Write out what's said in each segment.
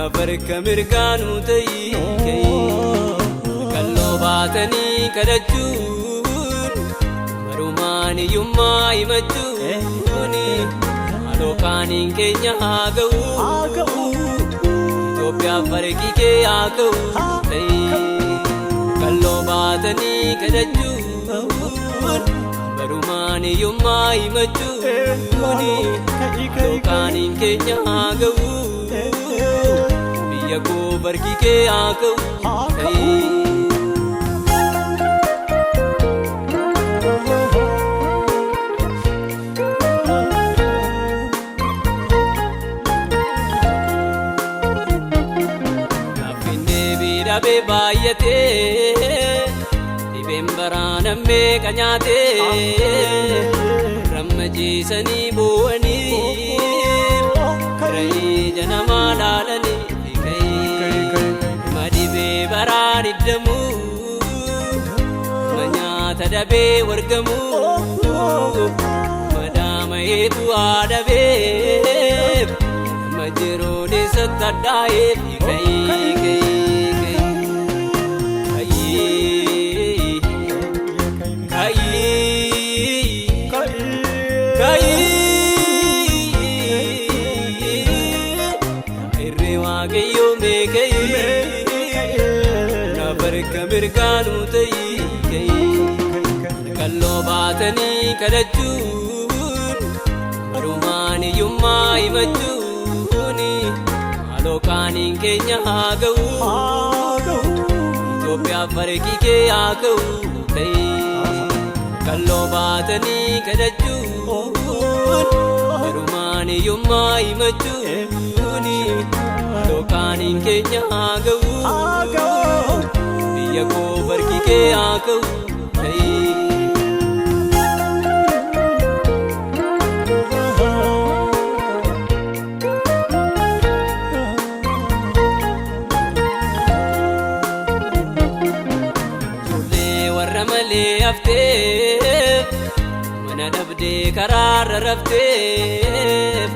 nafarka mirgaanu ta'ii kalloo baatanii kadhachuun marumaan iyyummaa himachuun alookaaniin keenya haa ga'u Itoophiyaaf farqii kee haa ga'u kalloo baatanii kadhachuun marumaan iyyummaa himachuun alookaaniin keenya haa ga'u biyya koo farqii kee haa ga'u Abe baayate dibeen baraaname kanyaate rammajiisani bu'ani karii janama laalani madibee baraan iddamu manyaata dabee wargamu madama heetu aadabee majiroo deessatti addaa'eef nafarka mirgaanu ta'ii kalloo baatanii kadhachuun marumaan iyyummaa himachuun alookaaniin keenya haa ga'u Itoophiyaaf farqii kee haa ga'u kalloo baatanii kadhachuun marumaan iyyummaa himachuun alookaaniin keenya haa ga'u biyya koo farqii kee haa ga'u Ijoollee warra malee hafteef mana dhabdee karaarra rafteef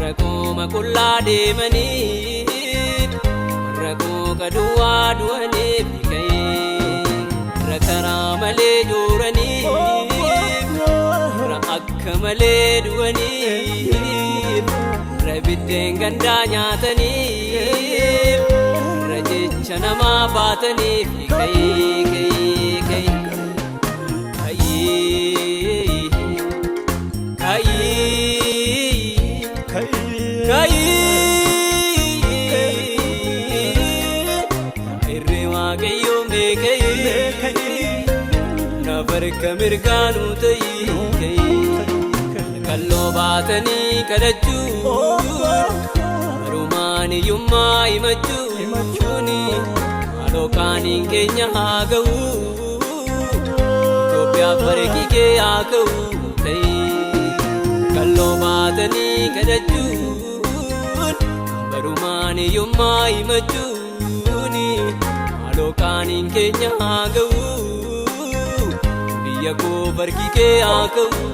rakkoo qullaa deemaniif rakkoo kaduwaa du'aniif karaa malee jooraniif akka malee du'aniif biddeen gandaa nyaataniif jecha namaa baataniif nafarka mirgaanu ta'ii kalloo baatanii kadhachuun marumaan iyyummaa himachuun alookaaniin keenya haa ga'u Itoophiyaaf farqii kee haa ga'u kalloo baatanii kadhachuun marumaan iyyummaa himachuun alookaaniin keenya haa ga'u biyya koo farqii kee haa ga'u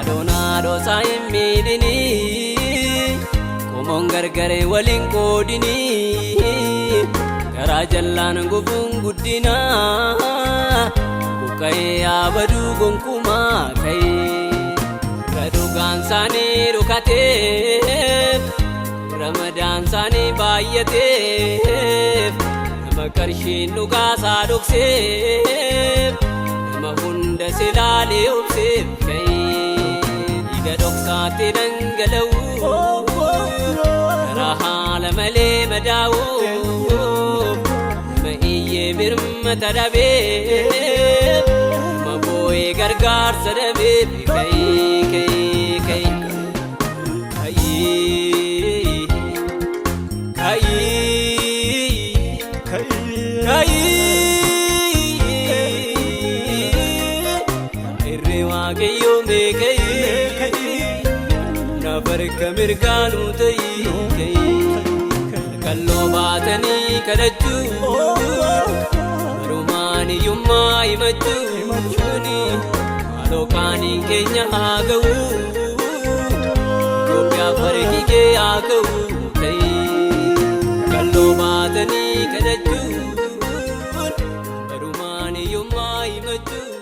adoonaa saayin miidhinii qomoon gargaree waliin qoodinii garaa jallaan gufuun guddinaa buqqa'ee yaabaduu gonkumaa radugaan saanii dhukateef ramadaan saanii baay'ateef nama qarshiin dhugaasaa dhokseef nama hunda silaalee obseef dhiiga dhoksaatti dhangala'u karaa haala malee madaa'u nama iyyee birmata dhabeef nama boo'ee gargaarsa dhabeef nafarka mirgaanu ta'ii kalloo baatanii kadhachuun Barumaani yummaa himachuuni Maalookaaniin keenya haa ga'u Itoophiyaa farqii kee haa ga'u Kalloo baatanii kadhachuun Barumaani yummaa himachuun